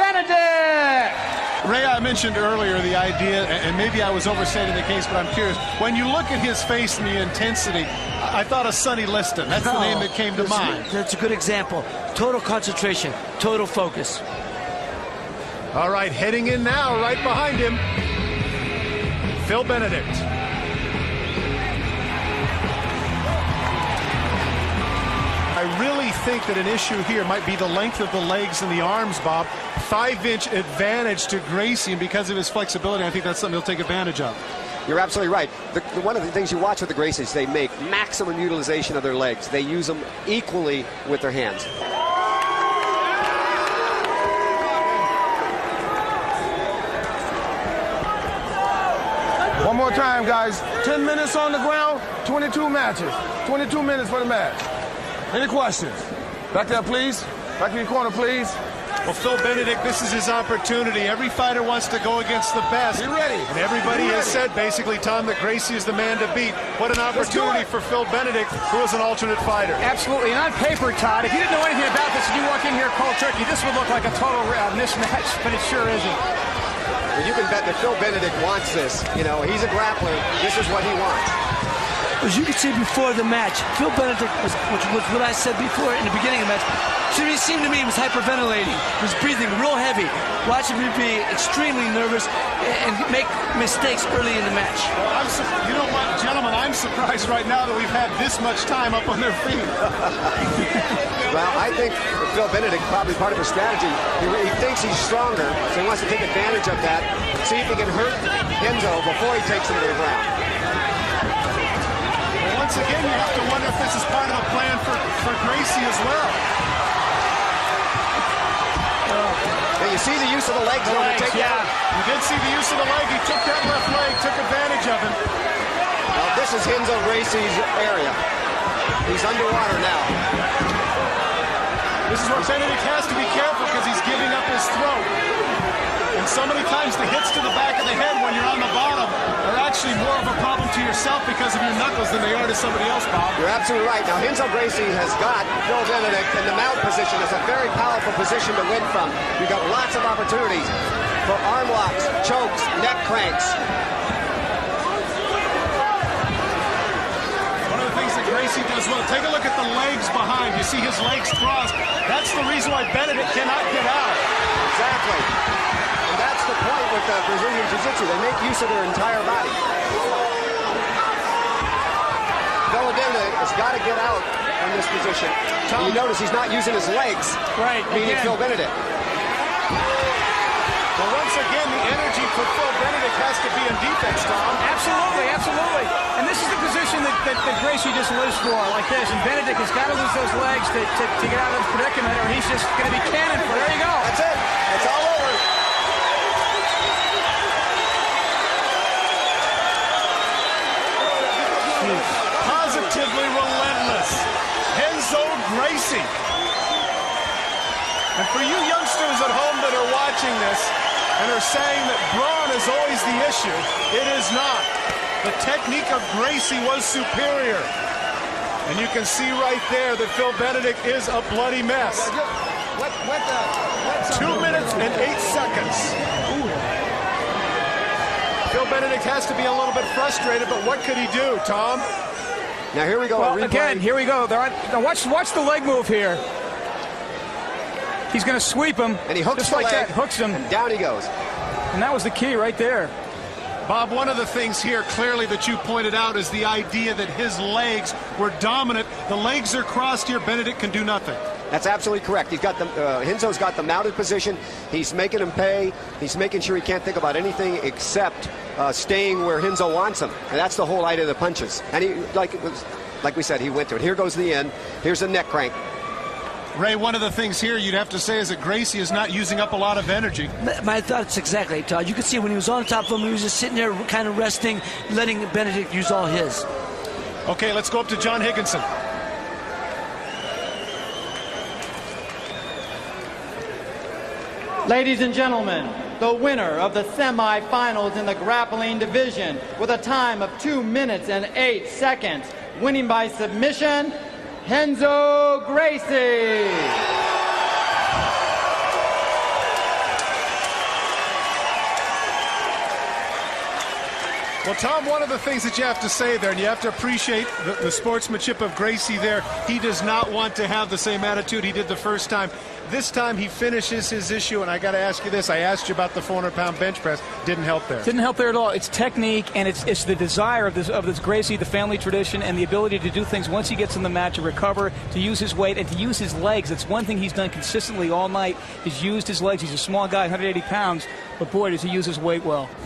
Benedict. Ray, I mentioned earlier the idea, and maybe I was overstating the case, but I'm curious. When you look at his face and the intensity, I thought of Sonny Liston. That's the name that came to mind. That's a good example. Total concentration, total focus. All right, heading in now, right behind him, Phil Benedict. I really think that an issue here might be the length of the legs and the arms, Bob. 5-inch advantage to Gracie, and because of his flexibility, I think that's something he'll take advantage of. You're absolutely right. One of the things you watch with the Gracies, they make maximum utilization of their legs. They use them equally with their hands. One more time, guys. 10 minutes on the ground, 22 matches. 22 minutes for the match. Any questions? Back there, please. Back in your corner, please. Well, Phil Benedict, this is his opportunity. Every fighter wants to go against the best. Be ready. And everybody has said, basically, Tom, that Gracie is the man to beat. What an opportunity for Phil Benedict, who is an alternate fighter. Absolutely. And on paper, Todd, if you didn't know anything about this and you walk in here cold turkey, this would look like a total mismatch, but it sure isn't. Well, you can bet that Phil Benedict wants this. You know, he's a grappler. This is what he wants. As you can see before the match, Phil Benedict, which was what I said before in the beginning of the match, it seemed to me he was hyperventilating. He was breathing real heavy, watching me be extremely nervous and make mistakes early in the match. Well, you know what, gentlemen, I'm surprised right now that we've had this much time up on their feet. Well, I think Phil Benedict, probably part of his strategy, he thinks he's stronger, so he wants to take advantage of that, see if he can hurt Renzo before he takes him to the ground. Once again, you have to wonder if this is part of the plan for Gracie as well. Now you see the use of the legs. You did see the use of the leg. He took that left leg, took advantage of him. Now this is Renzo Gracie's area. He's underwater now. This is where Benedict has to be careful because he's giving up his throat. And so many times the hits to the back of the head when you're on the bottom are actually more of a problem to yourself because of your knuckles than they are to somebody else, Bob. You're absolutely right. Now, Renzo Gracie has got Phil Benedict in the mount position. It's a very powerful position to win from. You've got lots of opportunities for arm locks, chokes, neck cranks. One of the things that Gracie does well, take a look at the legs behind. You see his legs crossed. That's the reason why Benedict cannot get out. Exactly. And that's the point with Brazilian Jiu Jitsu. They make use of their entire body. Phil Benedict has got to get out in this position. And you notice he's not using his legs. Right. Meaning Phil Benedict. Well, once again, the energy for Phil Benedict has to be in defense, Tom. Absolutely, absolutely. And this is the position that Gracie just lives for, like this. And Benedict has got to lose those legs to get out of this predicament, or he's just going to be cannon for. There you go. That's it. It's all over. Positively relentless. Renzo Gracie. And for you youngsters at home that are watching this and are saying that brawn is always the issue, it is not. The technique of Gracie was superior. And you can see right there that Phil Benedict is a bloody mess. 2 minutes and 8 seconds. Phil Benedict has to be a little bit frustrated, but what could he do, Tom? Now here we go. Well, again, here we go. Now watch the leg move here. He's going to sweep him. And he hooks just the like leg, that. Hooks him. And down he goes. And that was the key right there. Bob, one of the things here clearly that you pointed out is the idea that his legs were dominant. The legs are crossed here. Benedict can do nothing. That's absolutely correct. He's got the Renzo's got the mounted position. He's making him pay. He's making sure he can't think about anything except staying where Renzo wants him. And that's the whole idea of the punches. And he, like we said, he went to it. Here goes the end. Here's the neck crank. Ray, one of the things here you'd have to say is that Gracie is not using up a lot of energy. My thoughts exactly, Todd. You could see when he was on top of him, he was just sitting there kind of resting, letting Benedict use all his. Okay, let's go up to John Higginson. Ladies and gentlemen, the winner of the semifinals in the grappling division with a time of 2 minutes and 8 seconds, winning by submission, Renzo Gracie. Well, Tom, one of the things that you have to say there, and you have to appreciate the sportsmanship of Gracie there, he does not want to have the same attitude he did the first time. This time he finishes his issue, and I got to ask you this. I asked you about the 400-pound bench press. Didn't help there. Didn't help there at all. It's technique, and it's the desire of this Gracie, the family tradition, and the ability to do things once he gets in the match, to recover, to use his weight, and to use his legs. It's one thing he's done consistently all night. He's used his legs. He's a small guy, 180 pounds, but boy, does he use his weight well.